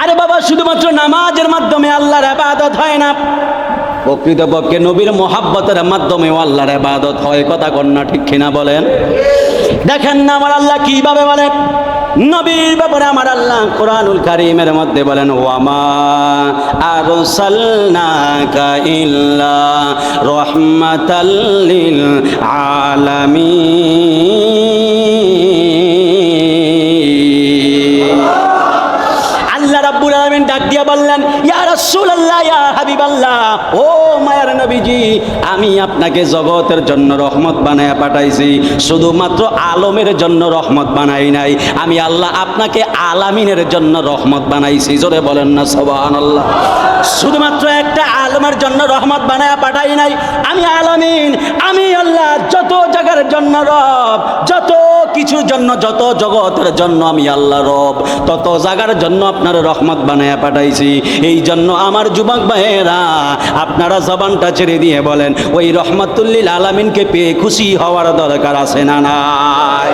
আরে বাবা, শুধুমাত্র নামাজের মাধ্যমে আল্লাহর ইবাদত হয় না, প্রকৃতপক্ষে নবীর মোহাব্বতের মাধ্যমেও আল্লাহর ইবাদত হয়। কথা কন্যা ঠিক কিনা বলেন? দেখেন না আমার আল্লাহ কিভাবে বলেন নবীর ব্যাপারে। আমার আল্লাহ কোরআনুল কারীমের মধ্যে বলেন, ওয়ামা আরসালনাকা ইল্লা রাহমাতাল লিল আলামিন। আল্লাহ রাব্বুল আলামিন ডাক দিয়া বললেন, ইয়া রাসূলুল্লাহ, ইয়া হাবিবাল্লাহ, ও মায়ার নবীজি, আমি আপনাকে জগতের জন্য রহমত বানায়া পাঠাইছি, শুধুমাত্র আলমের জন্য রহমত বানাই নাই। আমি আল্লাহ আপনাকে আলামিনের জন্য রহমত বানাইছি। জোরে বলেন না সুবহানাল্লাহ। শুধুমাত্র একটা আলমের জন্য রহমত বানায়া পাঠাই নাই, আমি আলামিন, আমি আল্লাহ যত জায়গার জন্য রব, যত কিছুর জন্য, যত জগতের জন্য আমি আল্লাহ রব, তত জায়গার জন্য আপনার রহমত বানায়া পাঠাইছি। এই জন্য আমার যুবক ভাইয়েরা, আপনারা জবানটা ছেড়ে দিয়ে বলেন, ওই রহমাতুল্লিল আলামিনকে পেয়ে খুশি হওয়ার দরকার আছে না নাই?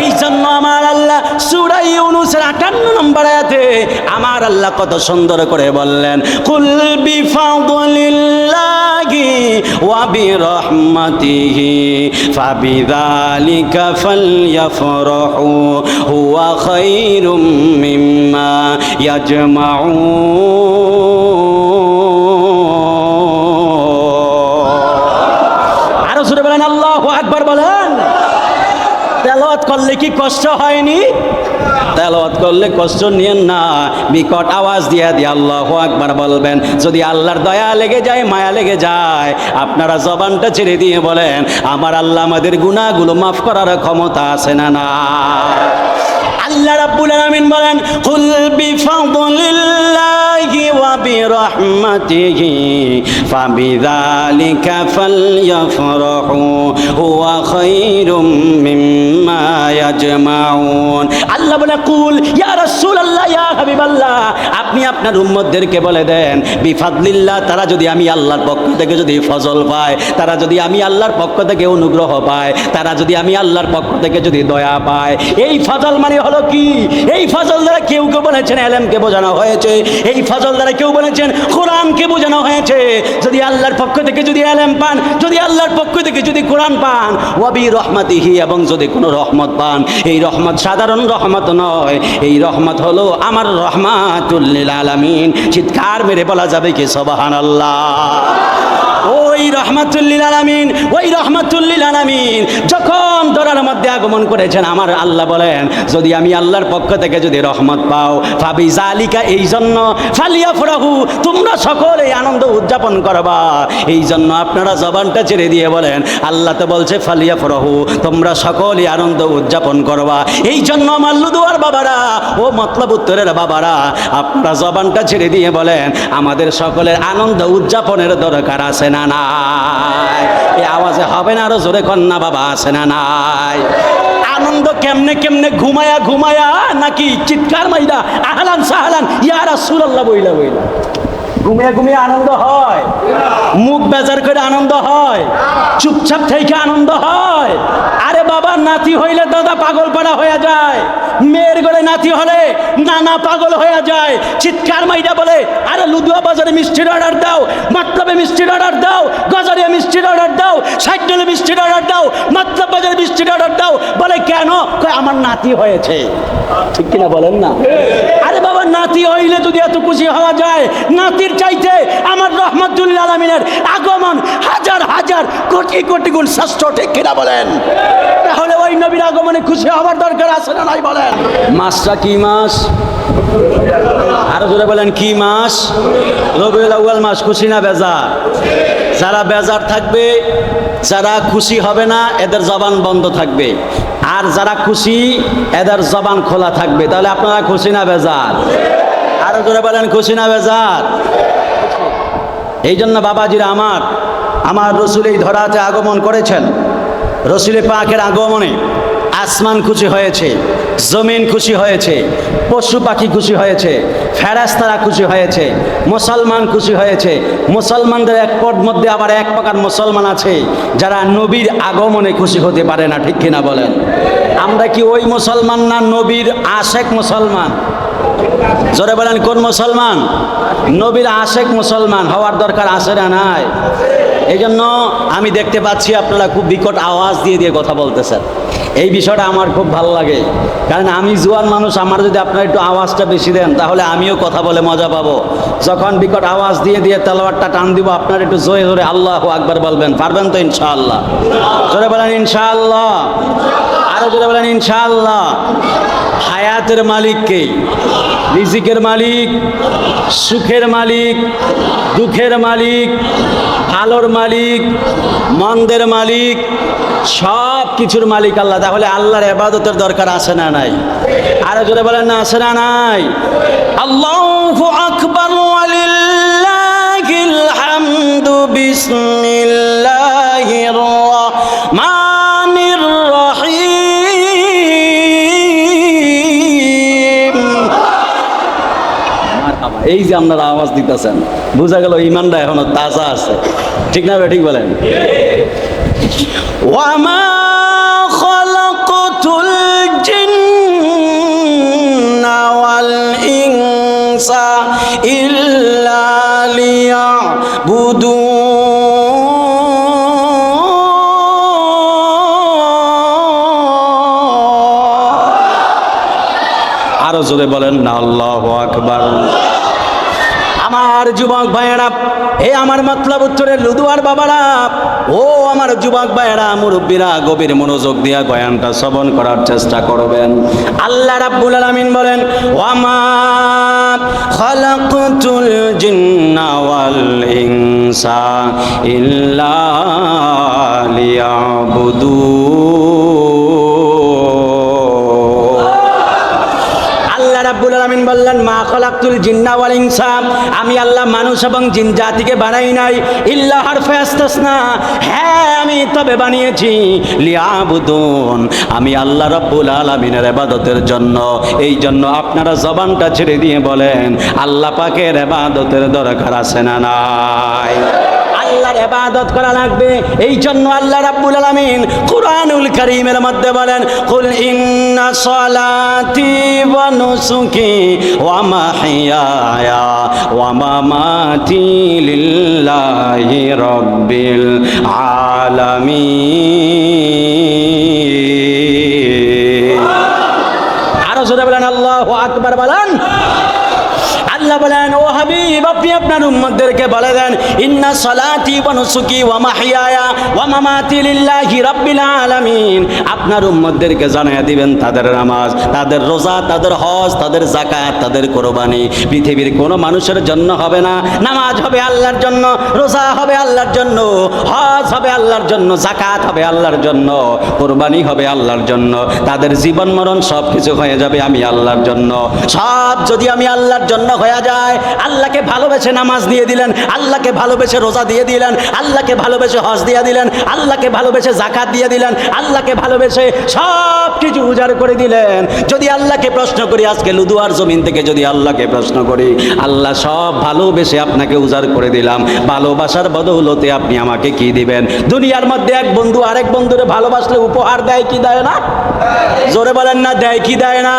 এই জন্য আমার আল্লাহ সূরা ইউনূসের 58 নম্বর আয়াতে আমার আল্লাহ কত সুন্দর করে বললেন, কুল বিফাদলিল্লাহি ওয়া বিরহমাতিহি ফাবিযালিকা ফালইফরাহু হুয়া খায়রুম মিম্মা ইয়াজমাউন। আরো জোরে বলেন আল্লাহু আকবার বলেন। তেলাওয়াত করলে কি কষ্ট হয়নি? তেলাওয়াত করলে কষ্ট নিয়েন না, বিকট আওয়াজ দিয়ে দিয়ে আল্লাহু আকবার বলবেন। যদি আল্লাহর দয়া লেগে যায়, মায়া লেগে যায়, আপনারা জবানটা ছেড়ে দিয়ে বলেন, আমার আল্লাহ আমাদের গুনাহগুলো মাফ করার ক্ষমতা আছে না না? আল্লাহ রাব্বুল আলামিন বলেন, কুল বিফাদলিল্লাহি ওয়া বিরহমাতিহি ফাবিযালিকা ফালইফরাহু হুয়া খায়রুম মিম্মা ইয়াজমাউন। আল্লাহ বলে, কুল ইয়া রাসূলুল্লাহ, ইয়া হাবিবাল্লাহ, আপনি আপনার উম্মতদেরকে বলে দেন, বিফাদলিল্লাহ, তারা যদি আমি আল্লাহর পক্ষ থেকে যদি ফজল পায়, তারা যদি আমি আল্লাহর পক্ষ থেকে অনুগ্রহ পায়, তারা যদি আমি আল্লাহর পক্ষ থেকে যদি দয়া পায়। এই ফজল মানে হলো কি? এই ফজল দ্বারা কেউ কেউ বলেছেন ইলমকে বোঝানো হয়েছে, এই ফজল দ্বারা কেউ বলেছেন কোরআনকে বোঝানো হয়েছে। যদি আল্লাহর পক্ষ থেকে যদি ইলম পান, যদি আল্লাহর পক্ষ থেকে যদি কোরআন পান, ওয়া বিরহমাতিহি, এবং যদি কোনো রহমত পান, এই রহমত সাধারণ রহমত নয়, এই রহমত হলো আমার রহমাতুল লিল আলামিন। চিৎকার মেরে বলা যাবে কি সুবহানাল্লাহ? ওই রহমাতুল লিল আলামিন, ওই রহমাতুল লিল আলামিন যখন দরার মধ্যে আগমন করেছেন, আমার আল্লাহ বলেন, যদি আমি আল্লাহর পক্ষ থেকে যদি রহমত পাও, ফাবিযালিকা, এই জন্য, ফালিয়াফরাহু, তোমরা সকলে আনন্দ উদযাপন করবা। এই জন্য আপনারা জবানটা ছেড়ে দিয়ে বলেন, আল্লাহ তো বলছে ফালিয়াফরাহু, তোমরা সকলে আনন্দ উদযাপন করবা। এই জন্য আমার লুদুয়ার বাবারা, ও মতলব উত্তরের বাবারা, আপনারা জবানটা ছেড়ে দিয়ে বলেন, আমাদের সকলের আনন্দ উদযাপনের দরকার আছে না নাই? এই আওয়াজে হবে না? আরো জোরে কন্যা বাবা, আছে না নাই? আনন্দ কেমনে কেমনে? ঘুমায়া ঘুমায়া নাকি চিৎকার মাইরা আহলান সাহলান ইয়া রাসূলুল্লাহ বইলা বইলা? ঘুমিয়ে ঘুমিয়ে আনন্দ হয়? মুখ বেজার করে আনন্দ হয়? চুপচাপ থেকে আনন্দ হয়? আরে বাবা, নাতি হইলে দাদা পাগল পাড়া হয়ে যায়, মেয়ের গলে নাতি হলে নানা পাগল হয়ে যায়। চিৎকার মাইরা বলে, আরে লুদুয়া বাজারে মিষ্টির অর্ডার দাও, মতলবে মিষ্টির অর্ডার দাও, গজারিয়া মিষ্টির অর্ডার দাও, সাইডলে মিষ্টির অর্ডার দাও, মতলব বাজারে মিষ্টির অর্ডার দাও। বলে কেন? কয় আমার নাতি হয়েছে। ঠিক কিনা বলেন না? আরে বাবা, নাতি হইলে যদি এত খুশি হওয়া যায়, নাতির চাইতে আমার রহমাতুল লিল আলামিনের আগমন হাজার হাজার কোটি কোটি গুণ শ্রেষ্ঠ। ঠিক কিনা বলেন? তাহলে ওই নবীর আগমনে খুশি হওয়ার দরকার আছে না নাই বলেন? মাসটা কি মাস? আরো জোরে বলেন, কি মাস? রবিউল আউয়াল মাস। খুশি না বেজার? যারা বেজার থাকবে, যারা খুশি হবে না, এদের জবান বন্ধ থাকবে, আর যারা খুশি এদের জবান খোলা থাকবে। তাহলে আপনারা খুশি না বেজার? আরো জোরে বলেন, খুশি না বেজার? এই জন্য বাবাজিরা আমার রসুল এই ধরাতে আগমন করেছেন। রসুল পাকের আগমনে আসমান খুশি হয়েছে, জমিন খুশি হয়েছে, পশু পাখি খুশি হয়েছে, ফেরেশতারা খুশি হয়েছে, মুসলমান খুশি হয়েছে। মুসলমানদের এক পদ মধ্যে আবার এক প্রকার মুসলমান আছে যারা নবীর আগমনে খুশি হতে পারে না। ঠিক কিনা বলেন? আমরা কি ওই মুসলমান না নবীর আশেক মুসলমান? জোরে বলেন কোন মুসলমান? নবীর আশেক মুসলমান হওয়ার দরকার আছে না নাই? এই জন্য আমি দেখতে পাচ্ছি আপনারা খুব বিকট আওয়াজ দিয়ে দিয়ে কথা বলতেছেন। এই বিষয়টা আমার খুব ভালো লাগে, কারণ আমি জোয়ান মানুষ, আমার যদি আপনারা একটু আওয়াজটা বেশি দেন তাহলে আমিও কথা বলে মজা পাবো। যখন বিকট আওয়াজ দিয়ে দিয়ে তেলাওয়াতটা টান দিব, আপনারা একটু জোরে জোরে আল্লাহু আকবার বলবেন, পারবেন তো ইনশাআল্লাহ? জোরে বলেন ইনশাআল্লাহ, আরো জোরে বলেন ইনশাআল্লাহ। হায়াতের মালিক কে? রিজিকের মালিক, সুখের মালিক, দুঃখের মালিক, ভালোর মালিক, মন্দের মালিক, সব কিছুর মালিক আল্লাহ। তাহলে আল্লাহর ইবাদতের দরকার আছে না নাই? আরো জোরে বলেন না আছে না নাই? আল্লাহু আকবার ওয়ালিল্লাহিল হামদু বিসমিল্লাহির রাহমানির রহিম। এই যে আপনারা আওয়াজ দিতেছেন, বোঝা গেল ইমানটা এখনো তাজা আছে, ঠিক না? ঠিক বলেন। ওয়ামা খালাকতুল জিন্না ওয়াল ইনসা ইল্লা লিয়াবুদুন। আরো জোরে বলেন না আল্লাহু আকবার। আমার যুবক ভাইয়েরা, হে আমার মতলব উত্তরের লুদুয়ার বাবারা, ও আমার যুবক ভাইয়েরা, মুরব্বীরা, গভীর মনোযোগ দিয়া বয়ানটা শ্রবণ করার চেষ্টা করবেন। আল্লাহ রাব্বুল আলামিন বলেন, ওয়ামা খালাকতুল জিন্না ওয়াল ইনসা ইল্লা লিয়াবুদুন। আল্লাহ রাব্বুল আলামিন বললেন, মা খালাকতুল জিন্না ওয়াল ইনসা, আমি আল্লাহ মানুষ এবং জিন জাতিকে বানাই নাই, ইল্লা হারফে ইস্তিসনা, হ্যাঁ আমি তবে বানিয়েছি লিয়াবুদুন, আমি আল্লাহ রাব্বুল আলামিনের ইবাদতের জন্য। এই জন্য আপনারা জবানটা ছেড়ে দিয়ে বলেন, আল্লাহ পাকের ইবাদতের দরকার আছে না নাই? আল্লাহর ইবাদত করা লাগবে। এই জন্য আল্লাহ রাব্বুল আলামিন কুরআনুল কারীমের মধ্যে বলেন, কুল ইন্না সলাতি ওয়া নুসুকি ওয়া মাহইয়ায়া ওয়া মামাতি লিল্লাহি রাব্বিল আলামিন। আরো জোরে বলেন আল্লাহু আকবার বলেন। আল্লাহ বলেন, ও হাবিব, আপনি আপনার উম্মতদেরকে বলে দেন, ইন্না সলাতি ওয়া নুসুকি ওয়া মাহইয়ায়া ওয়া মামাতি লিল্লাহি রাব্বিল আলামিন। আপনার উম্মতদেরকে জানাইয়া দিবেন, তাদের নামাজ, তাদের রোজা, তাদের হজ, তাদের যাকাত, তাদের কুরবানি পৃথিবীর কোনো মানুষের জন্য হবে না। নামাজ হবে আল্লাহর জন্য, রোজা হবে আল্লাহর জন্য, হজ হবে আল্লাহর জন্য, যাকাত হবে আল্লাহর জন্য, কুরবানি হবে আল্লাহর জন্য। তাদের জীবন মরণ সব কিছু হয়ে যাবে আমি আল্লাহর জন্য। সব যদি আমি আল্লাহর জন্য হয়ে যায়, আল্লাহকে ভালোবেসে নামাজ দিয়ে দিলেন, আল্লাহকে ভালোবেসে রোজা দিয়ে দিলেন, আল্লাহকে ভালোবেসে হজ দিয়ে দিলেন, আল্লাহকে ভালোবেসে যাকাত দিয়ে দিলেন, আল্লাহকে ভালোবেসে সব কিছু উজাড় করে দিলেন। যদি আল্লাহকে প্রশ্ন করি, আজকে লুদুয়ার জমিন থেকে যদি আল্লাহকে প্রশ্ন করি, আল্লাহ সব ভালোবেসে আপনাকে উজাড় করে দিলাম, ভালোবাসার বদৌলতে আপনি আমাকে কি দিবেন? দুনিয়ার মধ্যে এক বন্ধু আরেক বন্ধুরে ভালোবাসলে উপহার দেয় কি দেয় না? জোরে বলেন না, দেয় কি দেয় না?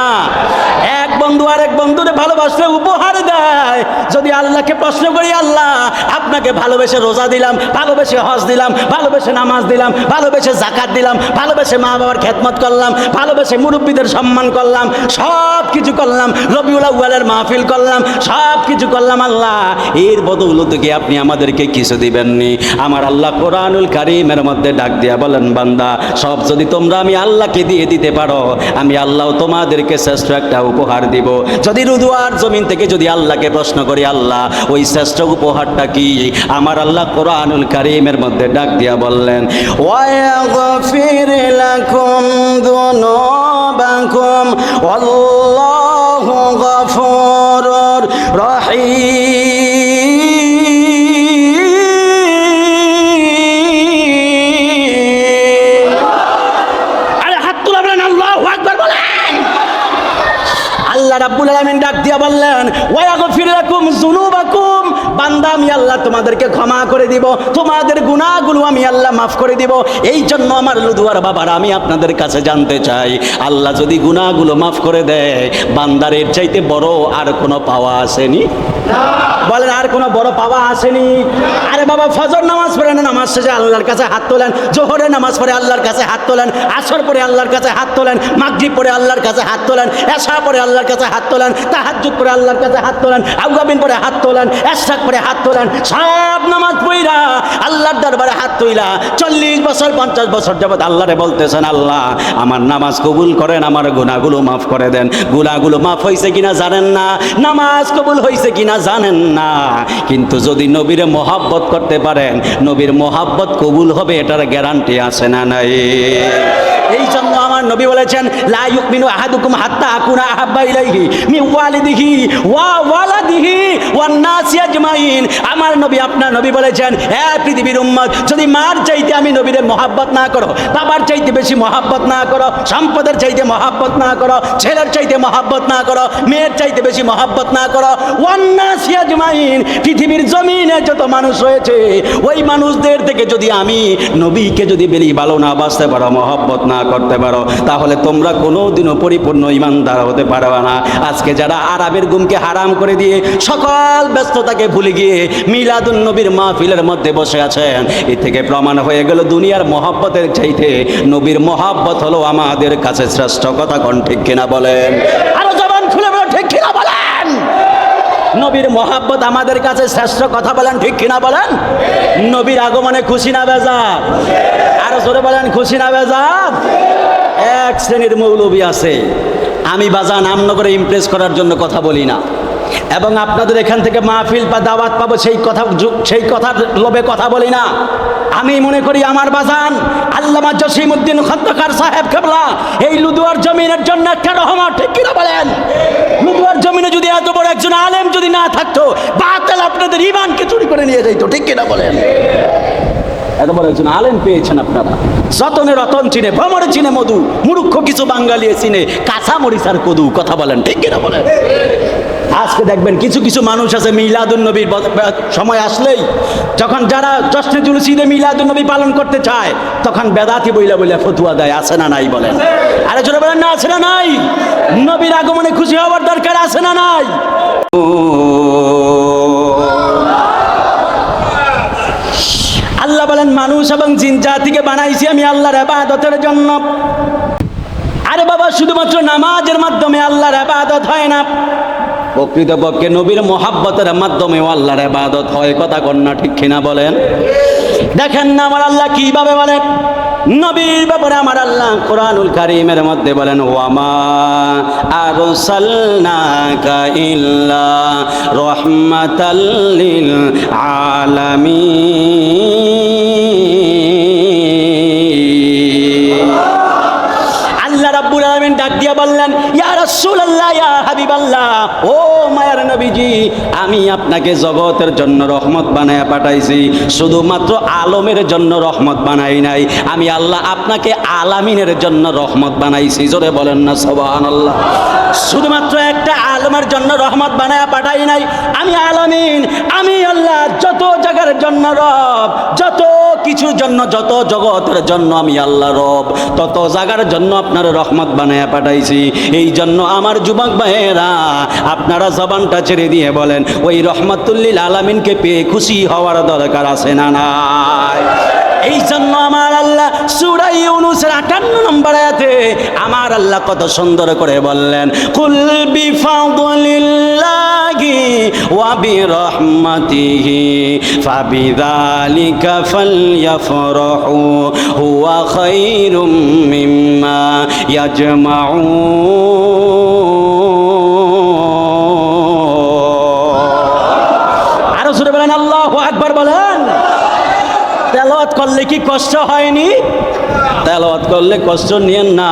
এক বন্ধু আরেক বন্ধুরে ভালোবাসলে উপহার দেয়। যদি আল্লাহকে প্রশ্ন করি, আল্লাহ আপনাকে ভালোবেসে রোজা দিলাম, ভালোবেসে হজ দিলাম, ভালোবেসে নামাজ দিলাম, ভালোবেসে যাকাত দিলাম, ভালোবেসে মা বাবার খেদমত করলাম, ভালোবেসে মুরব্বীদের সম্মান করলাম, সব কিছু করলাম, রবিউল আউয়ালের মাহফিল করলাম, সব কিছু করলাম, আল্লাহ এর বদৌলতে কি আপনি আমাদেরকে কিছু দিবেননি? আমার আল্লাহ কোরআনুল কারীমের মধ্যে ডাক দিয়া বলেন, বান্দা, সব যদি তোমরা আমি আল্লাহকে দিয়ে দিতে পারো, আমি আল্লাহ তোমাদেরকে শ্রেষ্ঠ একটা উপহার দিব। যদি রুদুয়ার জমিন থেকে যদি আল্লাহকে প্রশ্ন করি, আল্লাহ ওই শ্রেষ্ঠ উপহারটা কি? আমার আল্লাহ কোরআনুল কারীমের মধ্যে ডাক দিয়া বললেন, ওয়ায়াগফির লাকুম যুনুবাকুম ওয়াল্লাহু গফুরুর রহিম। আরে হাত তুলে বলেন আল্লাহু আকবার বলেন। আল্লাহ রাব্বুল আলামিন ডাক দিয়া বললেন, ওয়ায়াগফির লাকুম যুনুবাকুম, বান্দা আমি আল্লাহ তোমাদেরকে ক্ষমা করে দিব, তোমাদের গুনাহগুলো আমি আল্লাহ মাফ করে দিব। এই জন্য আমার লুদুয়ার বাবারা আমি আপনাদের কাছে জানতে চাই, আল্লাহ যদি গুনাহগুলো মাফ করে দেয়, বান্দার এর চাইতে বড় আর কোনো পাওয়া আসেনি? বলেন, আর কোনো বড় পাওয়া আসেনি? আরে বাবা, ফজর নামাজ পড়েন, নামাজ শেষে আল্লাহর কাছে হাত তোলেন, জোহরের নামাজ পড়ে আল্লাহর কাছে হাত তোলেন, আসর পড়ে আল্লাহর কাছে হাত তোলেন, মাগরিব পড়ে আল্লাহর কাছে হাত তোলেন, এশা পড়ে আল্লাহর কাছে হাত তোলেন, তাহাজ্জুদ পড়ে আল্লাহর কাছে হাত তোলেন, আউয়াবিন পড়ে হাত তোলেন, ইশরাক পড়ে হাত তোলেন, সব নামাজ পড়া আল্লাহর দরবারে হাত তুইলা 40 বছর 50 বছর যাবত আল্লাহরে বলতেছেন, আল্লাহ আমার নামাজ কবুল করেন, আমার গুনাহগুলো মাফ করে দেন। গুনাহগুলো মাফ হয়েছে কিনা জানেন না, নামাজ কবুল হয়েছে কিনা জানেন না, কিন্তু যদি নবীরে মহাব্বত করতে পারেন, নবীর মহাব্বত কবুল হবে, এটার গ্যারান্টি আছে না নাই? এই জন্য আমার নবী বলেছেন, লা ইউমিনু আহাদুকুম হাত্তা আকুনা আহাব্বা ইলাইহি মিন ওয়ালিদিহি ওয়া ওয়ালাদিহি ওয়ান নাসি আজমাইন। আমার নবী, আপনার নবী বলেছেন, হে পৃথিবীর উম্মত, যদি মার চাইতে আমি নবীরে মহাব্বত না করো, বাবার চাইতে বেশি মহাব্বত না করো, সম্পদের চাইতে মহাব্বত না করো, ছেলের চাইতে মহাব্বত না করো, মেয়ের চাইতে বেশি মহাব্বত না করো, ওয়ান নাসি আজমাইন, পৃথিবীর জমিনে যত মানুষ রয়েছে ওই মানুষদের থেকে যদি আমি নবীকে যদি বেশি ভালো না বাসতে পারো, মহাব্বত না করতে পারো, তাহলে তোমরা কোনোদিনও পরিপূর্ণ ইমানদার হতে পারবে না। আজকে যারা আরবের ঘুমকে হারাম করে দিয়ে সকল ব্যস্ততাকে ভুলে গিয়ে মিলাদুন নবীর মাহফিলের মধ্যে বসে আছেন, এ থেকে প্রমাণ হয়ে গেল দুনিয়ার মহব্বতের চাইতে নবীর মহব্বত হলো আমাদের কাছে শ্রেষ্ঠ। কথা কোন ঠিক কিনা বলেন? আরো জবান খুলে বলেন, ঠিক কিনা বলেন? নবীর মহাব্বত আমাদের কাছে শ্রেষ্ঠ। কথা বলেন, ঠিক কিনা বলেন? নবীর আগমনে খুশি না বেজার? আরো জোরে বলেন, খুশি না বেজার? এক শ্রেণীর মৌলবী আছে, আমি বাজা নাম নগরে ইমপ্রেস করার জন্য কথা বলি না, এবং আপনাদের এখান থেকে মাহফিল বা দাওয়াত পাবো সেই কথার লোভে কথা বলি না। আমি মনে করি আমার বাজান আল্লামা জসিমউদ্দিন খন্দকার সাহেব কেবলা এই লুদুয়ার জমিনের জন্য একটা রহমত। ঠিক কিনা বলেন? লুদুয়ার জমিনে যদি এত বড় একজন আলেম যদি না থাকতো, বাতিল আপনাদের ঈমানকে চুরি করে নিয়ে যাইতো। ঠিক কিনা বলেন? এত বড় একজন আলেম পেয়েছেন আপনারা। যতনে রতন চিনে, ভ্রমরে চিনে মধু, মূর্খ কিছু বাঙালি চিনে কাঁচা মরিচার কদু। কথা বলেন, ঠিক কিনা বলেন? আজকে দেখবেন কিছু কিছু মানুষ আছে মিলাদুন নবীর সময় আসলেই, যখন যারা জশ্নে জুলুসিদে মিলাদুন নবী পালন করতে চায়, তখন বেদাতি বইলা বইলা ফতুয়া দেয়। আছে না নাই বলেন? আরে জোরে বলেন না, আছে না নাই? নবীর আগমনে খুশি হওয়ার দরকার আছে না নাই? আল্লাহ বলেন, মানুষ এবং জিন জাতিকে বানাইছি আমি আল্লাহর ইবাদতের জন্য। আরে বাবা, শুধুমাত্র নামাজের মাধ্যমে আল্লাহর ইবাদত হয় না, প্রকৃতপক্ষে নবীর মহাব্বতের মাধ্যমেও আল্লাহর ইবাদত হয়। কথা কন্যা ঠিক কিনা বলেন? দেখেন না আমার আল্লাহ কিভাবে বলেন নবীর ব্যাপারে। আমার আল্লাহ কোরআনুল কারীমের মধ্যে বলেন, ওয়ামা আরসালনাকা ইল্লা রাহমাতাল লিল আলামিন। আল্লাহ রাব্বুল আলামিন ডাক দিয়া বললেন, ইয়া রাসূলুল্লাহ, ইয়া হাবিবাল্লাহ, ও মায়ার নবীজি, আমি আপনাকে জগতের জন্য রহমত বানায়া পাঠাইছি, শুধুমাত্র আলমের জন্য রহমত বানাই নাই। আমি আল্লাহ আপনাকে আলামিনের জন্য রহমত বানাইছি। জোরে বলেন না সুবহানাল্লাহ। শুধুমাত্র একটা আলমের জন্য রহমত বানায়া পাঠাই নাই, আমি আলামিন, আমি আল্লাহ যত জায়গার জন্য রব, যত কিছুর জন্য, যত জগতের জন্য আমি আল্লাহ রব, তত জায়গার জন্য আপনার রহমত বানায়া পাঠাইছি। এই জন্য আমার যুবক ভাইয়েরা, আপনারা জবানটা ছেড়ে দিয়ে বলেন, ওই রহমাতুল্লিল আলামিনকে পেয়ে খুশি হওয়ার দরকার আছে না নাই? এই জন্য আমার আল্লাহ সূরা ইউনূসের 58 নম্বর আয়াতে আমার আল্লাহ কত সুন্দর করে বললেন, কুল বিফাদলিল্লাহি ওয়া বিরহমাতিহি ফাবিযালিকা ফালইফরাহু হুয়া খায়রুম মিম্মা ইয়াজমাউন। আরো জোরে বলেন আল্লাহু আকবার বলেন। তেলাওয়াত করলে কি কষ্ট হয়নি? তেলাওয়াত করলে কষ্ট নিয়েন না,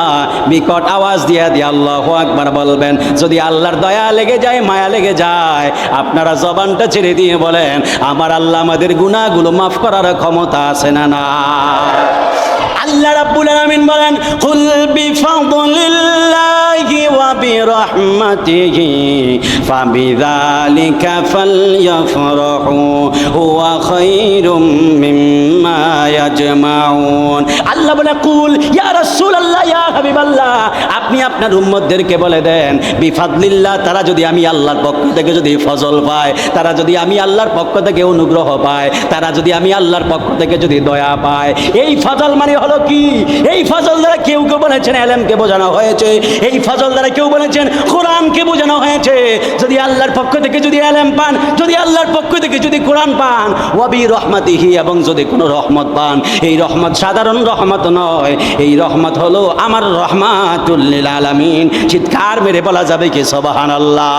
বিকট আওয়াজ দিয়ে আল্লাহু আকবার বলবেন। যদি আল্লাহর দয়া লেগে যায়, মায়া লেগে যায়, আপনারা জবানটা ছেড়ে দিয়ে বলেন, আমার আল্লাহ আমাদের গুনাহগুলো মাফ করার ক্ষমতা আছে না না? আল্লাহ রাব্বুল আলামিন বলেন কুল বিফাদলিল্লাহি ওয়া বিরহমাতিহি ফাবিযালিকা ফালইফরাহু হুয়া খায়রুম মিম্মা ইয়াজমাউন। আল্লাহ বলে কুল ইয়া রাসূলুল্লাহ ইয়া হাবিবাল্লাহ, আপনি আপনার উম্মতদেরকে বলে দেন বিফাদলিল্লাহ, তারা যদি আমি আল্লাহর পক্ষ থেকে যদি ফজল পায়, তারা যদি আমি আল্লাহর পক্ষ থেকে অনুগ্রহ পায়, তারা যদি আমি আল্লাহর পক্ষ থেকে যদি দয়া পায়। এই ফজল মানে হলো কি? এই ফজল দ্বারা কেউ কেউ বলেছেন ইলমকে বোঝানো হয়েছে, এই ফজল দ্বারা কেউ বলেছেন কোরআনকে বোঝানো হয়েছে। যদি আল্লাহর পক্ষ থেকে যদি ইলম পান, যদি আল্লাহর পক্ষ থেকে যদি কোরআন পান, ওয়া বিরহমাতিহি, এবং যদি কোনো রহমত পান, এই রহমত সাধারণ রহমত নয়, এই রহমত হলো আমার রহমাতুল লিল আলামিন। চিৎকার মেরে বলা যাবে কি সুবহানাল্লাহ?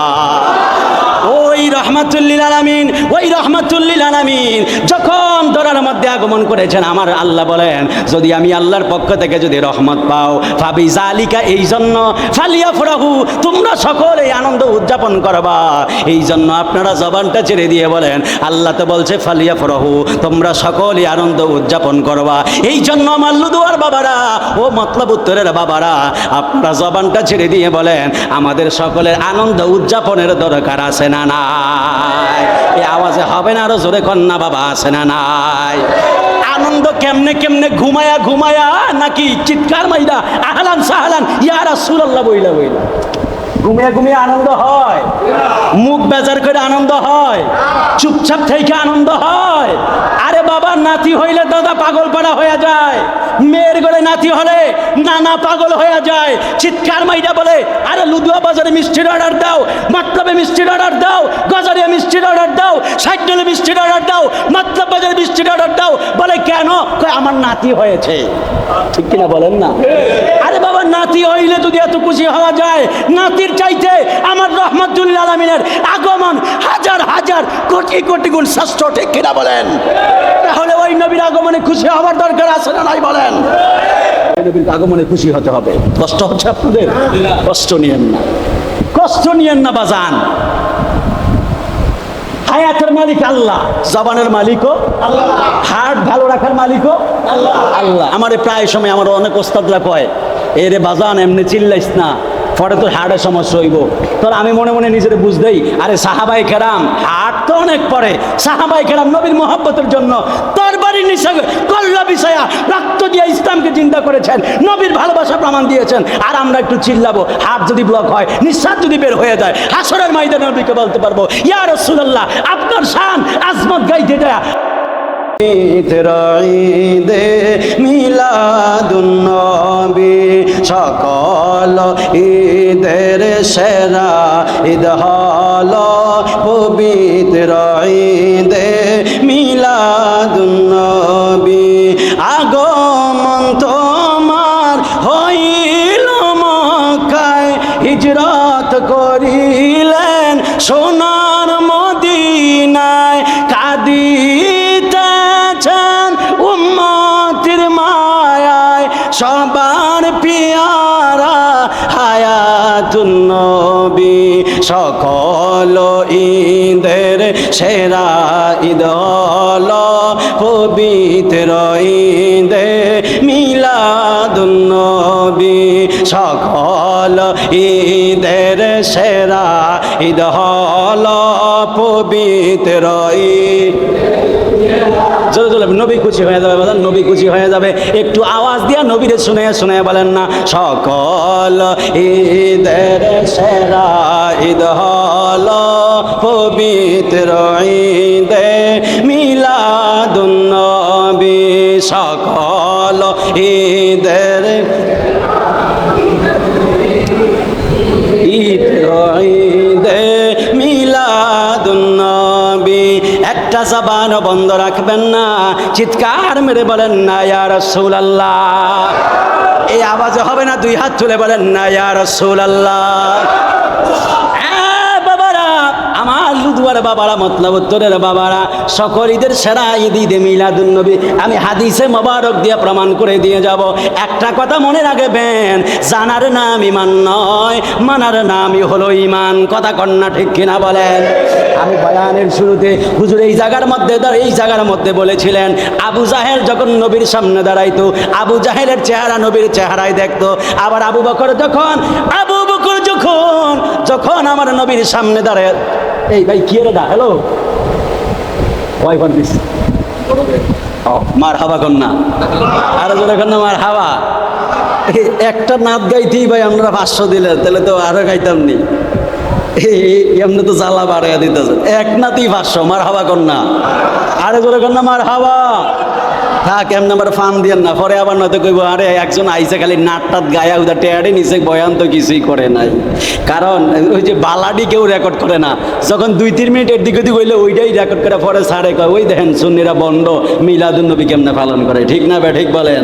ওই রহমাতুল লিল আলামিন, ওই রহমাতুল লিল আলামিন যখন দরার মধ্যে আগমন করেছেন, আমার আল্লাহ বলেন যদি আমি আল্লাহর পক্ষ থেকে যদি রহমত পাও, ফাবি জালিকা, এই জন্য ফালিয়াফরাহু, তোমরা সকলে আনন্দ উদযাপন করবা। এই জন্য আপনারা জবানটা ছেড়ে দিয়ে বলেন আল্লাহ তো বলছে ফালিয়াফরাহু, তোমরা সকলে আনন্দ উদযাপন করবা। এই জন্য আমার লুদুয়ার বাবারা, ও মতলব উত্তরের বাবারা, আপনারা জবানটা ছেড়ে দিয়ে বলেন আমাদের সকলের আনন্দ উদযাপনের দরকার আছে না নাই? এই আওয়াজে হবে না, আরো জোরে কন্যা বাবা, আছে না নাই? আনন্দ কেমনে কেমনে? ঘুমায়া ঘুমায়া নাকি চিৎকার মাইরা আহলান সাহলান ইয়া রাসূলুল্লাহ বইলা বইলা? ঘুমিয়ে ঘুমিয়ে আনন্দ হয়? মুখ বেজার করে আনন্দ হয়? চুপচাপ থেকে আনন্দ হয়? আরে বাবা, নাতি হইলে দাদা পাগল পাড়া হয়ে যায়, মেয়ের গলে নাতি হলে নানা পাগল হয়ে যায়। চিৎকার মাইরা বলে আরে লুদুয়া বাজারে মিষ্টির অর্ডার দাও, মতলবে মিষ্টির অর্ডার দাও, গজারিয়া মিষ্টির অর্ডার দাও, সাইডলে মিষ্টির অর্ডার দাও, মতলব বাজারে মিষ্টির অর্ডার দাও। বলে কেন? কয় আমার নাতি হয়েছে। ঠিক কিনা বলেন না? আরে বাবা, নাতি হইলে যদি এত খুশি হওয়া যায়, নাতির চাইতে আমার রহমাতুল লিল আলামিনের আগমন হাজার হাজার কোটি কোটি গুণ শ্রেষ্ঠ। ঠিক কিনা বলেন? তাহলে ওই নবীর আগমনে খুশি হওয়ার দরকার আছে না নাই বলেন? ওই নবীর আগমনে খুশি হতে হবে। কষ্ট হচ্ছে আপনাদের? কষ্ট নিয়েন না, কষ্ট নিয়েন না বাজান। হায়াতের মালিক আল্লাহ, জবানের মালিকও আল্লাহ, হার্ট ভালো রাখার মালিকও আল্লাহ। আল্লাহ আমারে প্রায় সময় আমার অনেক ওস্তাদরা কয় এরে বাজান এমনি চিল্লাইস না, পরে তোর হার্টের সমস্যা হইব। তোর আমি মনে মনে নিজের বুঝদেই আরে সাহাবায়ে কেরাম হার্ট তো অনেক পরে, সাহাবায়ে কেরাম নবীর মহব্বতের জন্য তোর বাড়ির নিচে কল্লা বিছায়া রক্ত দিয়ে ইসলামকে চিন্তা করেছেন, নবীর ভালোবাসা প্রমাণ দিয়েছেন। আর আমরা একটু চিল্লাবো, হার্ট যদি ব্লক হয়, নিঃশ্বাস যদি বের হয়ে যায়, হাসরের ময়দানে নবীকে বলতে পারবো ইয়া রাসূলুল্লাহ আপনার শান আজমত গাইতে যায়। ঈদে মিলাদুন নবী সকল ঈদের সেরা ঈদ হলো পবিত্র ঈদে মিলাদুন নবী। আগমন তোমার হইল মক্কায়, হিজরত করিলেন সোনার মদিনায়, কাঁদিতেছেন উম্মতের মায়ায়, সবার পিয়ারা হায়াতুন নবী। সকল ঈদের সেরা ঈদ হলো পবিত্র ঈদে মিলাদুন নবী। সকল ঈদের সেরা ঈদ হলো পবিত্র ঈদ। জোরে জোরে নবী খুশি হয়ে যাবে বলেন, নবী খুশি হয়ে যাবে। একটু আওয়াজ দিয়া নবীরে শুনে শুনে বলেন না, সকল ঈদের সেরা ঈদ হলো পবিত্র ঈদে মিলাদুন নবী। সকল ঈদের ঈদে মিলাদুন নবী। একটা জবান বন্ধ রাখবেন না, চিৎকার মেরে বলেন না ইয়া রাসূলুল্লাহ। এই আওয়াজে হবে না, দুই হাত তুলে বলেন না ইয়া রাসূলুল্লাহ। আমার লুদুয়ার বাবারা, মতলব উত্তরের বাবারা, সকল ঈদের সেরা ঈদ ঈদে মিলাদুন নবী। আমি হাদিসে মোবারক দিয়ে প্রমাণ করে দিয়ে যাব। একটা কথা মনে রাখবেন, জানার নাম ইমান নয়, মানার নামই হলো ইমান। কথা কন্যা ঠিক কিনা বলেন? আমি বয়ানের শুরুতে হুজুর এই জায়গার মধ্যে বলেছিলেন, আবু জাহেল যখন নবীর সামনে দাঁড়াইতো, আবু জাহেলের চেহারা নবীর চেহারায় দেখতো। আবার আবু বকর যখন আমার নবীর সামনে দাঁড়ায়, এই ভাই কি রে, হ্যালো ওয়াই ফোন দিস, মার হাবা কন্যা, আরো জোরে কন্যা মার হাবা। একটা নাচ গাইতেই ভাই আমরা 500 দিলেন, তাহলে তো আরো গাইতাম নি। এমনি তো জ্বালা বাড়াইয়া দিতেছে, এক নাতেই 500, মার হাবা কন্যা, আরো জোরে কন্যা মার হাবা। থাক এমনি আমার ফান দিয়েন না, পরে আবার নয়তো কইব আরে একজন আইসে খালি নাট টাট গায়া উদা টেয়ারে নিচে, বয়ান তো কিছুই করে নাই। কারণ ওই যে বালাডি কেউ রেকর্ড করে না, যখন 2-3 মিনিট এর দিকে দিকে হইলে ওইটাই রেকর্ড করে পরে সারে কয় ওই দেখেন সুন্নিরা বন্ধ মিলাদুন নবী কেমনে পালন করে। ঠিক না ঠিক বলেন?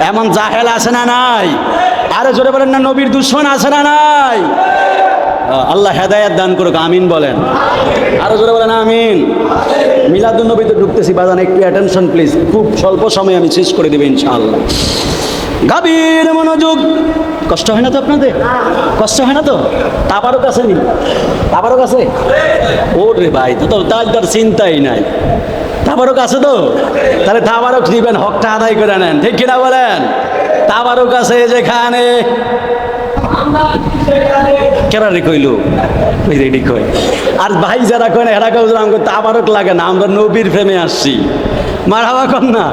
এমন জাহেল আছে না নাই? আরে জোরে বলেন না, নবীর দুশ্মন আছে না নাই? আল্লাহ হেদায়েত দান করুক, আমিন বলেন। আরো জোরে বলেন আমিন। মিলাদুন নবীতে ঢুকতেছি, বাজান একটু অ্যাটেনশন প্লিজ, খুব স্বল্প সময় আমি শেষ করে দেবো ইনশাআল্লাহ। গভীর মনোযোগ। কষ্ট হয় না তো আপনাদের? কষ্ট হয় না তো? তাবারক আছে নি? তাবারক আছে? ওরে ভাই, তো তার চিন্তাই নাই। তাবারক আছে তো? তাহলে তাবারক দিবেন, হকটা আদায় করে নেন, ঠিক কিনা বলেন? তাবারক আছে যেখানে, কেরারে কইল কই। আর ভাই যারা কয় এরা কেউ আমাকে তাবারক লাগে না, আমরা নবীর প্রেমে আসছি, মারহাবা কর না।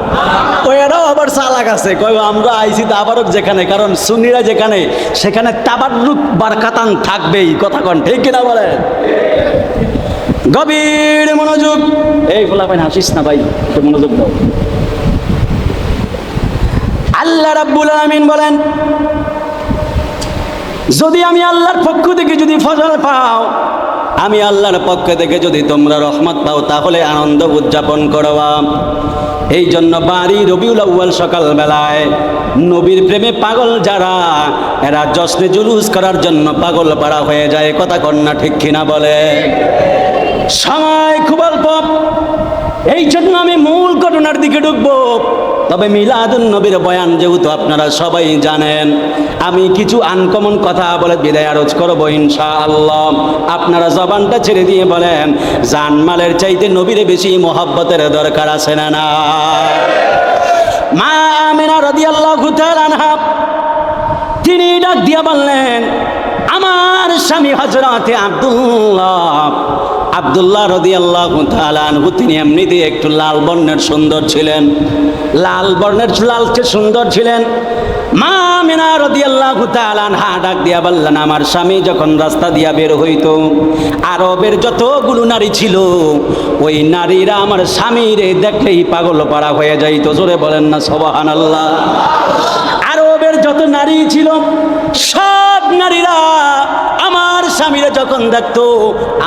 ওই এরাও আবার চালাক আছে, কয় আমরা আইছি তাবারক যেখানে, কারণ সুন্নিরা যেখানে সেখানে তাবারুক বারকাতান থাকবেই। কথা কন, ঠিক কিনা বলেন? গভীর মনোযোগ। এই বলা ভাই হাসিস না ভাই, একটু মনোযোগ দাও। আল্লাহ রাব্বুল আলামিন বলেন, যদি আমি আল্লাহর পক্ষ থেকে যদি ফজল পাও, আমি আল্লাহর পক্ষ থেকে যদি তোমরা রহমত পাও, তাহলে আনন্দ উদযাপন করবা। এই জন্য বাড়ি রবিউল আউয়াল সকালবেলায় নবীর প্রেমে পাগল যারা, এরা জশ্নে জুলুস করার জন্য পাগল পাড়া হয়ে যায়। কথা কন্যা ঠিক কিনা বলে? সময় খুব অল্প, এই জন্য আমি মূল ঘটনার দিকে ঢুকবো। তবে মিলাদুন নবীর বয়ান যেহেতু আপনারা সবাই জানেন, আমি কিছু আনকমন কথা বলে বিদায় আরজ করবো ইনশাআল্লাহ। আপনারা জবানটা ছেড়ে দিয়ে বলেন, জানমালের চাইতে নবীরে বেশি মোহাব্বতের দরকার আছে না না? মা আমিনা রাদিয়াল্লাহু তাআলা আনহা তিনি ডাক দিয়ে বললেন, আমার স্বামী হযরতে আব্দুল্লাহ রাদিয়াল্লাহু তাআলা আনহু তিনি এমনিতে একটু লাল বর্ণের সুন্দর ছিলেন, লালচে সুন্দর ছিলেন। মা আমিনা রাদিয়াল্লাহু তাআলা আনহা ডাক দিয়া বললেন, আমার স্বামী যখন রাস্তা দিয়া বের হইতো, আরবের যতগুলো নারী ছিল ওই নারীরা আমার স্বামীরে দেখলেই পাগল পাড়া হয়ে যাইতো। জোরে বলেন না সুবহানাল্লাহ। আরবের যত নারী ছিল সব নারীরা আমার স্বামীরে যখন দেখতো,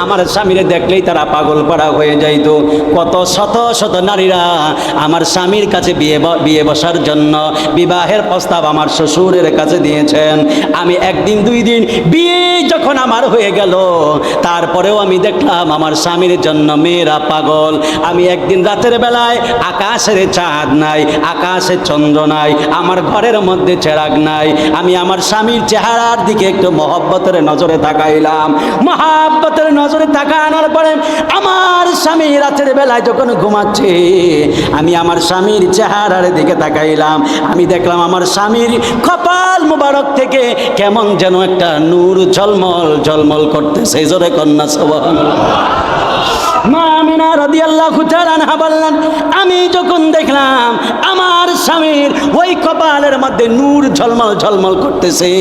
আমার স্বামীরে দেখলেই তারা পাগল পাড়া হয়ে যাইতো। কত শত শত নারীরা আমার স্বামীর কাছে বিয়ে বসার জন্য বিবাহের প্রস্তাব আমার শ্বশুরের কাছে দিয়েছেন। আমি একদিন 2 দিন বিয়ে যখন আমার হয়ে গেল, তারপরেও আমি দেখলাম আমার স্বামীর জন্য মেয়েরা পাগল। আমি একদিন রাতের বেলায় আকাশের চাঁদ নাই, আকাশের চন্দ্র নাই, আমার ঘরের মধ্যে চেরাগ নাই, আমি আমার স্বামীর চেহারার দিকে একটু মহব্বতের নজরে তাকাইলাম। মহব্বতের নজরে তাকানোর পরে আমার স্বামী রাতের বেলায় যখন ঘুমাচ্ছে, আমি আমার স্বামীর চেহারার দিকে তাকাইলাম। আমি দেখলাম আমার স্বামীর কপাল মুবারক থেকে কেমন যেন একটা নূর ঝলমল করতেছে। জোরে কন্যা সুবহানাল্লাহ। মা আমিনা রাদিয়াল্লাহু তাআলা আনহা বললেন, আমি যখন দেখলাম আমার স্বামীর ওই কপালের মধ্যে নূর ঝলমল করতেছে,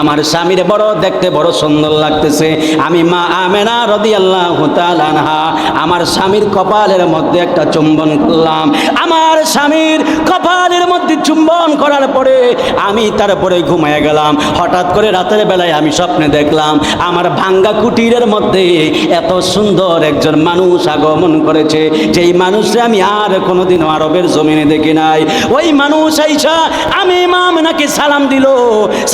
আমার স্বামীর দেখতে বড় সুন্দর লাগতেছে, আমি মা আমিনা রাদিয়াল্লাহু তাআলা আনহা আমার স্বামীর কপালের মধ্যে একটা চুম্বন করলাম। আমার স্বামীর কপালের মধ্যে চুম্বন করার পরে আমি তারপরে ঘুমিয়ে গেলাম। হঠাৎ করে রাতের বেলায় আমি স্বপ্নে দেখলাম আমার ভাঙ্গা কুটিরের মধ্যে এত সুন্দর একজন মানুষ আগমন করেছে, যেই মানুষকে আমি আর কোনোদিনও আরবের জমিনে দেখি নাই। ওই মানুষ আইসা আমি মা আমেনাকে সালাম দিল।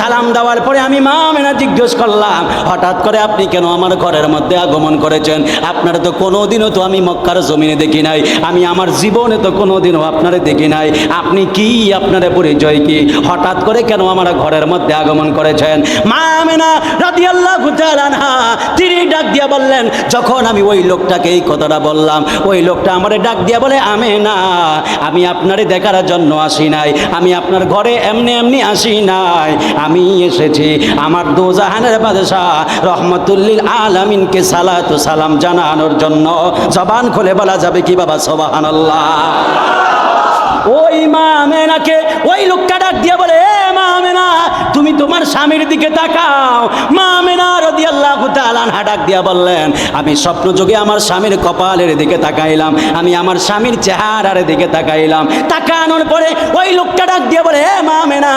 সালাম দেওয়ার পরে আমি মা আমেনা জিজ্ঞেস করলাম, হঠাৎ করে আপনি কেন আমার ঘরের মধ্যে আগমন করেছেন? আপনারা তো কোনোদিনও তো আমি মক্কার জমিনে দেখি নাই, আমি আমার জীবনে তো কোনোদিনও আপনারা দেখি নাই। আপনি কি, আপনার পরিচয় কি? হঠাৎ করে কেন আমার ঘরের মধ্যে আগমন করেছেন? মা আমেনা রাদিয়াল্লাহু তাআলা আনহা তিনি ডাক দিয়া বললেন, যখন আমি ওই লোকটাকে এই কথাটা বললাম, ওই লোকটা আমারে ডাক দিয়া বলে, আমেনা, আমি আপনারে দেখার জন্য আসি নাই, আমি আপনার ঘরে এমনি এমনি আসি নাই, আমি এসেছি আমার দোজাহানের বাদশাহ রহমতুল্লিল আলামিনকে সালাতু সালাম জানানোর জন্য। জবান খুলে বলা যাবে কি বাবা সুবহানাল্লাহ? ওই মা আমেনাকে ওই লোকটা ডাক দিয়ে বলে, এ মা আমেনা, তুমি তোমার স্বামীর দিকে তাকাও। মা আমেনা রাদিয়াল্লাহু তাআলা আনহা ডাক দিয়া বললেন, আমি স্বপ্নযোগে আমার স্বামীর কপালের দিকে তাকাইলাম, আমি আমার স্বামীর চেহারার দিকে তাকাইলাম। তাকানোর পরে ওই লোকটা ডাক দিয়ে বলে, এ মা আমেনা,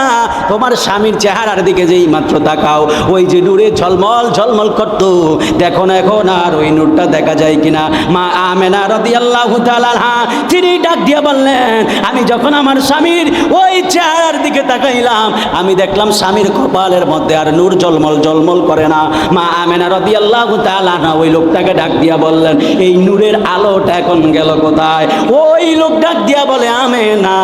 তোমার স্বামীর চেহারার দিকে যেই মাত্র তাকাও, ওই যে নূরে ঝলমল ঝলমল করতো, দেখো না এখন আর ওই নূরটা দেখা যায় কিনা? মা আমেনা রাদিয়াল্লাহু তাআলা আনহা তিনি ডাক দিয়ে বললেন, আমি যখন আমার স্বামীর ওই চেহারার দিকে তাকাইলাম, আমি দেখলাম স্বামীর কপালের মধ্যে আর নূর জলমল জলমল করে না। মা আমেনা রাদিয়াল্লাহু তাআলা আনহা ওই লোকটাকে ডাক দিয়া বললেন, এই নূরের আলোটা এখন গেল কোথায়? ওই লোক ডাক দিয়া বলে, আমেনা,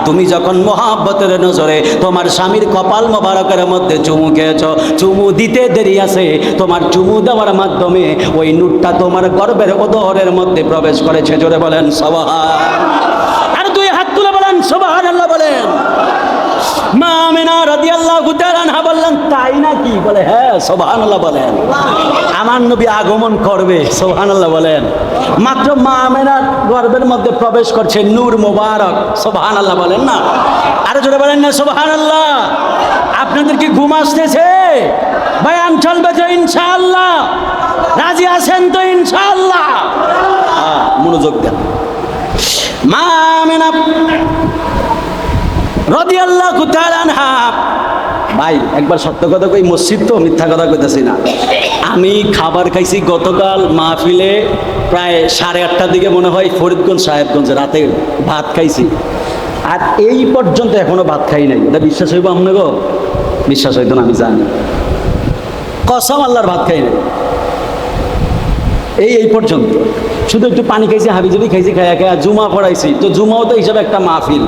তুমি যখন মহব্বতের নজরে তোমার স্বামীর কপাল মোবারকের মধ্যে চুমু খেয়েছ, চুমু দিতে দেরি আছে, তোমার চুমু দেওয়ার মাধ্যমে ওই নূরটা তোমার গর্ভের ওদরের মধ্যে প্রবেশ করেছে। জোরে বলেন সুবহান। আর দুই হাত তুলে বলেন সুবহানাল্লাহ বলেন। মা আমেনা রাদিয়াল্লাহু তাআলা আনহা বললেন, তাই নাকি? বলে, হ্যাঁ সুবহানাল্লাহ বলেন, আমার নবী আগমন করবে। সুবহানাল্লাহ বলেন। মাত্র মা আমেনার গর্ভের মধ্যে প্রবেশ করছে নূর মোবারক। সুবহানাল্লাহ বলেন না? আরো জোরে বলেন না সুবহানাল্লাহ? আপনাদের কি ঘুম আসতেছে? বয়ান চলবে তো ইনশাআল্লাহ? রাজি আছেন তো ইনশাআল্লাহ? মনোযোগ দেন। মা আমেনা রাদিয়াল্লাহু তাআলা আনহা, ভাই একবার সত্য কথা কই, মসজিদ তো মিথ্যা কথা কইতেছি না। আমি খাবার খাইছি গতকাল মাহফিলে প্রায় 8:30টার দিকে, মনে হয় ফরিদগঞ্জ সাহেবগঞ্জে রাতে ভাত খাইছি, আর এই পর্যন্ত এখনো ভাত খাই নাই। এটা বিশ্বাস হইব আপনাকে? বিশ্বাস হইতো না, আমি জানি, কসম আল্লাহর, ভাত খাই নাই এই পর্যন্ত। শুধু একটু পানি খাইছি, হাবিজাবি খাইছি, খাইয়া খাইয়া জুমা পড়াইছি। তো জুমাও তো হিসাবে একটা মাহফিল,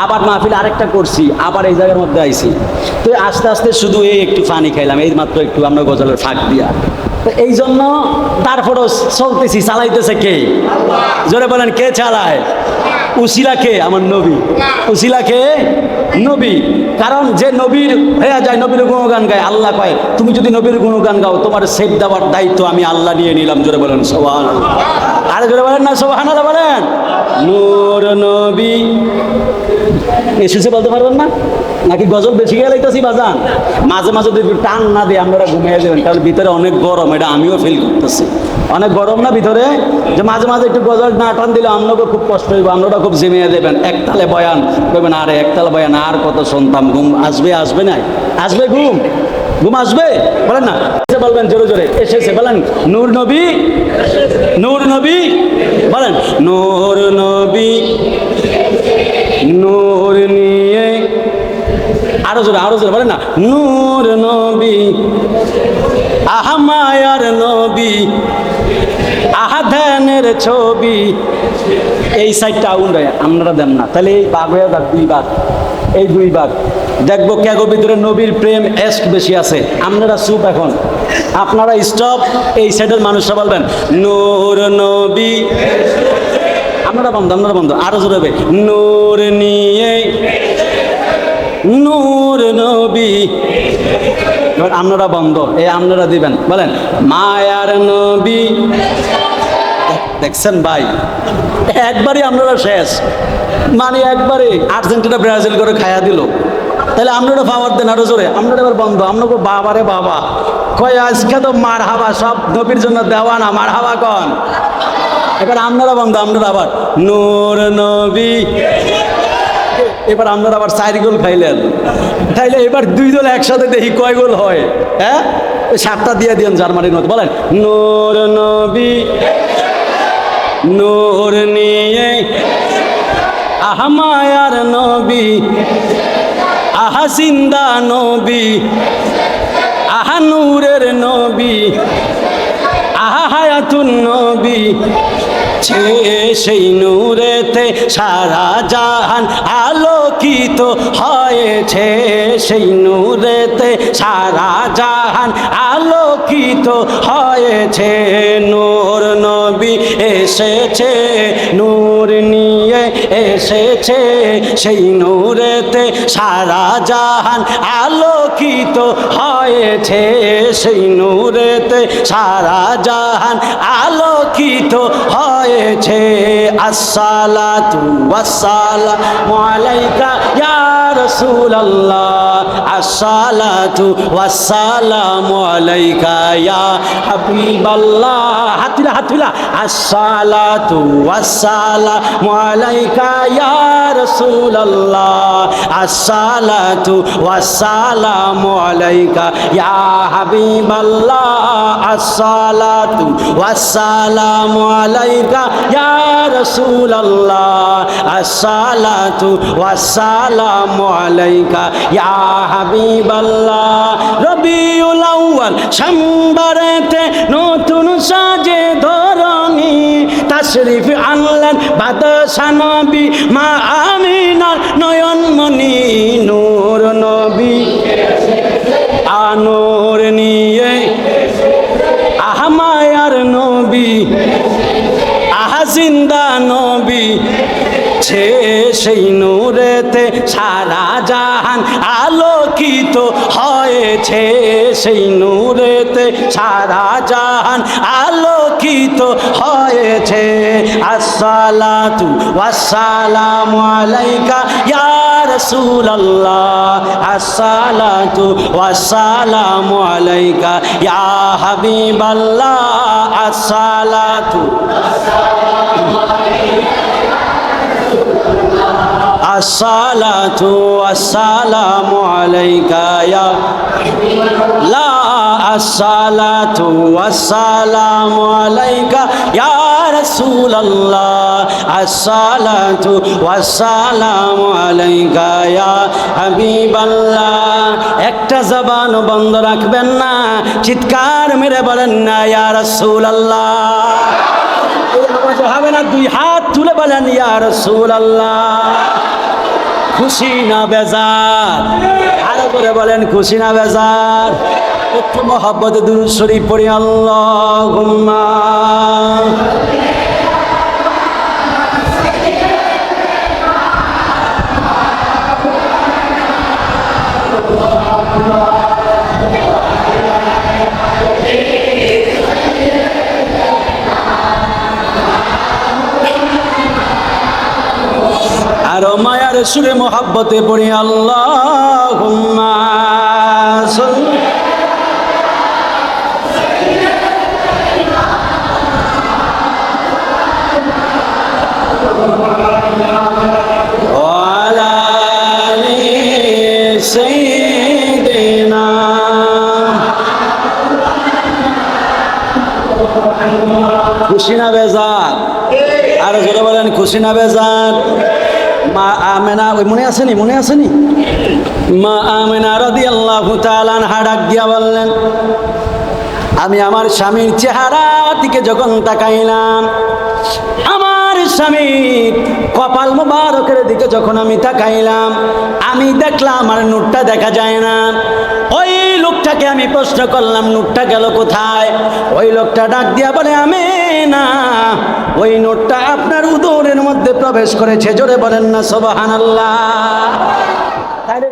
আবার মাহফিল আরেকটা করছি, আবার এই জায়গার মধ্যে আইছি। তো আস্তে আস্তে শুধু এই একটু পানি খাইলাম, এই মাত্র একটু আমরা গজলের ফাঁক দিয়া। তো এই জন্য তারপরও চলতেছি। চালাইতেছে কে? জোরে বলেন, কে চালায়? উসিলা কে? আমার নবী। উসিলা কে? নবী। কারণ যে নবীর হয়ে যায়, নবীর গুণগান গায়, আল্লাহ কয়, তুমি যদি নবীর গুণগান গাও, তোমার সেফ দেওয়ার দায়িত্ব আমি আল্লাহ নিয়ে নিলাম। জোরে বলেন সুবহানাল্লাহ। আর জোরে বলেন না সুবহানাল্লাহ বলেন। নূর নবী এসেছে বলতে পারবেন না? নাকি গজল বেশি গেলাইতেছি বাজান? মাঝে মাঝে যদি টান না দিয়ে আপনারা ঘুমিয়ে যাবেন, কারণ ভিতরে অনেক গরম, এটা আমিও ফিল করতেছি। অনেক গরম না ভিতরে, যে মাঝে মাঝে একটু গজল না টান দিলে আপনাকে খুব কষ্ট হইব, আপনারা খুব জেমিয়ে দেবেন। একতালে বয়ান করবেন, আরে একতালে বয়ান আর কত শুনতাম, ঘুম আসবে? আসবে না? আসবে ঘুম? ঘুম আসবে? বলেন না, বলবেন জোরে জোরে, এসেছে বলেন। নূর নবী, নূর নবী বলেন, নূর নবী নূর নিয়ে, আরো জোরে, আরো জোরে বলেন না, নূর নবী, আহা মায়ার নবী, আহা ধ্যানের ছবি। এই সাইডটা আগুন দেয়, আপনারা দেন না, তাহলে এই বাঘ হয়ে যাক, 2 ভাগ, এই 2 ভাগ। দেখবো কেগো ভিতরে নবীর প্রেম এস্ক বেশি আছে। আপনারা চুপ এখন, আপনারা স্টপ। এই সাইডের মানুষরা বলবেন নূর নবী, আপনারা বন্ধ, আপনারা বন্ধ, আরো জোরে হবে, নূর নিয়ে, নূর নবী। আপনারা বন্ধ, এই আপনারা দিবেন, বলেন মায়ার নবী। দেখছেন ভাই, একবারই আপনারা শেষ, মানে একবারে আর্জেন্টিনা ব্রাজিল করে খায়া দিল। তাহলে আপনারা পাওয়ার দেন আরো জোরে, আপনারা এবার বন্ধ। আপনাকে বাবারে বাবা কয়, আজকে তো মার হাবা, সব নবীর জন্য দেওয়া না, মার হাবা কন। এবার আপনারা বন্ধ, আপনারা আবার নূর নবী। এবার আপনারা আবার 4 গোল খাইলেন, তাইলে এবার 2 দল একসাথে দেখি কয় গোল হয়। হ্যাঁ, ওই 7টা দিয়ে দিন জার্মানির মতো, বলেন নূর নবী, নূর নিয়ে, আহা মায়ার নবী, আহা জিন্দা নবী, আহা নূরের নবী, আহা হায়াতুন নবী, সেই নূরেতে সারা জাহান আলোকিত হয়েছে, সেই নূরেতে সারা জাহান আলোকিত হয়েছে। নূর নবী এসেছে, নূর নিয়ে এসেছে, সেই নূরেতে সারা জাহান আলোকিত হয়েছে, সেই নূরেতে সারা জাহান আলোকিত হয়েছে। আসসালাতু ওয়াসসালামু আলাইকা ইয়া রাসূলুল্লাহ, আসসালাতু ওয়াসসালামু আলাইকা ইয়া হাবিবাল্লাহ। হাতুলা হাতুলা, আসসালাতু ওয়াসসালামু আলাইকা ইয়া রাসূলুল্লাহ, আসসালাতু ওয়াসসালামু আলাইকা ইয়া হাবিবাল্লাহ, আসসালাতু ওয়াসসালামু আলাইকা ইয়া রাসূলুল্লাহ, আসসালাতু ওয়াসসালামু আলাইকা ইয়া হাবিবাল্লাহ। রবিউল আউয়াল সম্বরেতে নতুন সাজে ধরণী, তাশরিফ আনলেন বাদশা নবী মা আমিনার নয়নমণি। নূর নবী আনোর নিয়ে, আহা মায়ার নবী, আহা জিন্দা নবী, সেই নূরেতে সারা জাহান আলোকিত হয়েছে, সেই নূরেতে সারা জাহান আলোকিত হয়েছে। আসসালাতু ওয়াসসালামু আলাইকা ইয়া রাসূলুল্লাহ, আসসালাতু ওয়াসসালামু আলাইকা ইয়া হাবিবাল্লাহ, আসসালাতু আসসালাতু ওয়াসসালামু আলাইকা ইয়া লা, আসসালাতু ওয়াসসালামু আলাইকা ইয়া রাসূলুল্লাহ, আসসালাতু ওয়াসসালামু আলাইকা ইয়া হাবিবাল্লাহ। একটা জবান বন্ধ রাখবেন না, চিৎকার মেরে বলেন না ইয়া রাসূলুল্লাহ। হবে না, দুই হাত তুলে বলেন ইয়া রাসূলুল্লাহ। খুশি না বেজার? আরো করে বলেন খুশি না বেজার? একটু মহব্বতে দুরূদ শরীফ পড়ি। আল্লাহুম্মা আরো মায়ার সুরে মোহাব্বতে পড়ি। আল্লাহুম্মা ওয়ালা আলি সাইয়্যিদিনা। খুশি না বেজার? আরো জোরে বলেন খুশি না বেজার? মা আমেনা, ওই মনে আসেনি, মনে আসেনি? মা আমেনা রাদিয়াল্লাহু তাআলা আনহা ডাক দিয়া বললেন, আমি আমার স্বামীর চেহারা দিকে যখন তাকাইলাম, আমার স্বামীর কপাল মোবারকের দিকে যখন আমি তাকাইলাম, আমি দেখলাম আর নূরটা দেখা যায় না। ওই লোকটাকে আমি প্রশ্ন করলাম, নূরটা গেল কোথায়? ওই লোকটা ডাক দিয়া বলে, আমেনা, ওই নূরটা আপনার উদরের মধ্যে প্রবেশ করেছে। জোরে বলেন না সুবহানাল্লাহ। তাইলে